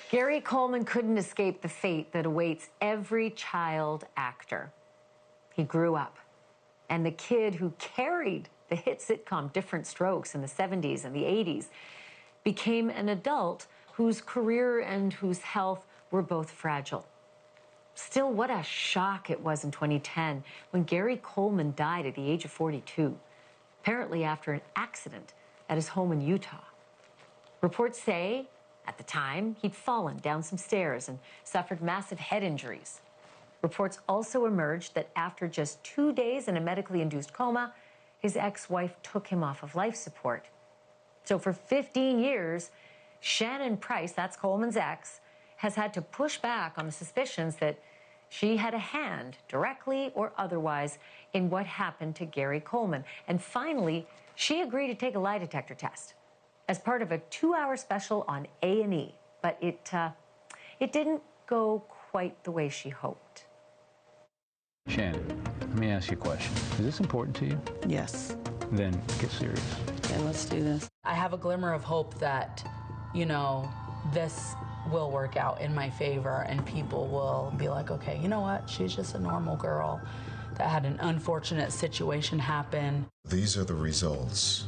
Gary Coleman couldn't escape the fate that awaits every child actor. He grew up, and the kid who carried the hit sitcom Different Strokes in the 70s and the 80s became an adult whose career and whose health were both fragile. Still, what a shock it was in 2010 when Gary Coleman died at the age of 42, apparently after an accident at his home in Utah. Reports say, at the time, he'd fallen down some stairs and suffered massive head injuries. Reports also emerged that after just 2 days in a medically induced coma, his ex-wife took him off of life support. So for 15 years, Shannon Price, that's Coleman's ex, has had to push back on the suspicions that she had a hand, directly or otherwise, in what happened to Gary Coleman. And finally, she agreed to take a lie detector test as part of a 2-hour special on A&E. But it didn't go quite the way she hoped. Shannon, let me ask you a question. Is this important to you? Yes. Then get serious. Okay, let's do this. I have a glimmer of hope that, you know, this will work out in my favor and people will be like, okay, you know what? She's just a normal girl that had an unfortunate situation happen. These are the results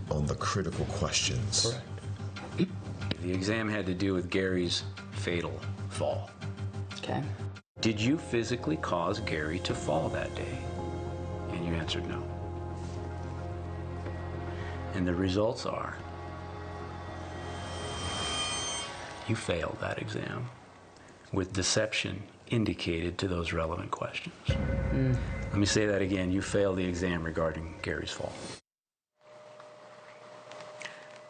on the critical questions. Correct. The exam had to do with Gary's fatal fall. Okay. Did you physically cause Gary to fall that day? And you answered no. And the results are, you failed that exam with deception indicated to those relevant questions. Let me say that again. You failed the exam regarding Gary's fall.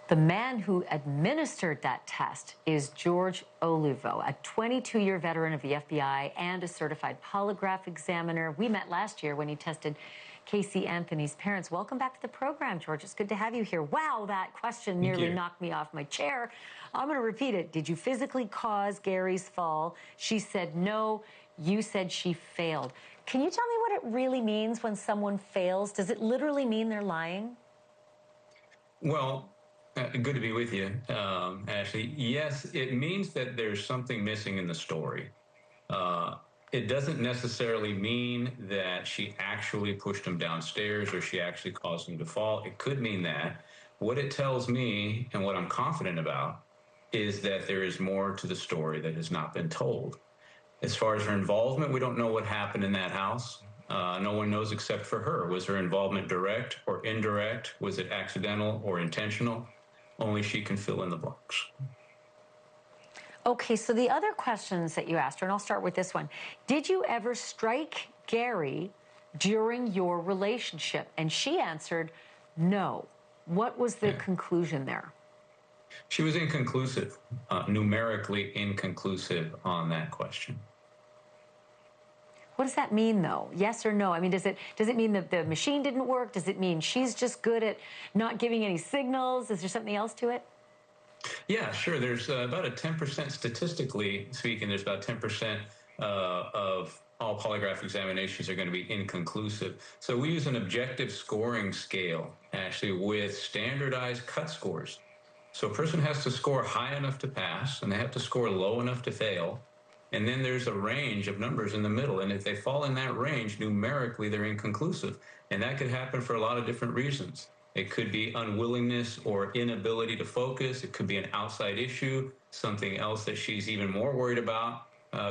The man who administered that test is George Olivo, a 22-year veteran of the FBI and a certified polygraph examiner. We met last year when he tested Casey Anthony's parents. Welcome back to the program, George. It's good to have you here. Wow, that question nearly knocked me off my chair. I'm going to repeat it. Did you physically cause Gary's fall? She said no. You said she failed. Can you tell me what it really means when someone fails? Does it literally mean they're lying? Well, good to be with you, Ashleigh. Yes, it means that there's something missing in the story. It doesn't necessarily mean that she actually pushed him downstairs or she actually caused him to fall. It could mean that. What it tells me, and what I'm confident about, is that there is more to the story that has not been told. As far as her involvement, we don't know what happened in that house. No one knows except for her. Was her involvement direct or indirect? Was it accidental or intentional? Only she can fill in the blanks. Okay, so the other questions that you asked her, and I'll start with this one. Did you ever strike Gary during your relationship? And she answered, no. What was the conclusion there? She was inconclusive, numerically inconclusive on that question. What does that mean, though? Yes or no? I mean, does it mean that the machine didn't work? Does it mean she's just good at not giving any signals? Is there something else to it? Yeah, sure. There's about a 10%, statistically speaking, there's about 10% of all polygraph examinations are going to be inconclusive. So we use an objective scoring scale, actually, with standardized cut scores. So a person has to score high enough to pass, and they have to score low enough to fail. And then there's a range of numbers in the middle. And if they fall in that range, numerically, they're inconclusive. And that could happen for a lot of different reasons. It could be unwillingness or inability to focus. It could be an outside issue, something else that she's even more worried about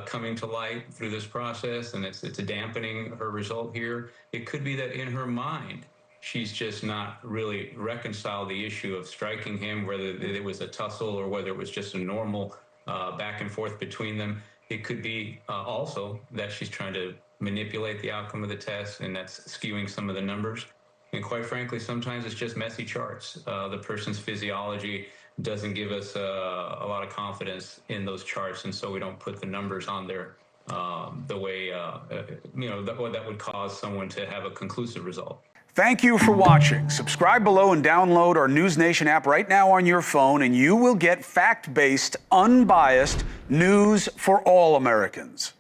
coming to light through this process, and it's dampening her result here. It could be that in her mind, she's just not really reconciled the issue of striking him, whether it was a tussle or whether it was just a normal back and forth between them. It could be also that she's trying to manipulate the outcome of the test, and that's skewing some of the numbers. And quite frankly, sometimes it's just messy charts. The person's physiology doesn't give us a lot of confidence in those charts, and so we don't put the numbers on there the way, that would cause someone to have a conclusive result. Thank you for watching. Subscribe below and download our NewsNation app right now on your phone, and you will get fact-based, unbiased news for all Americans.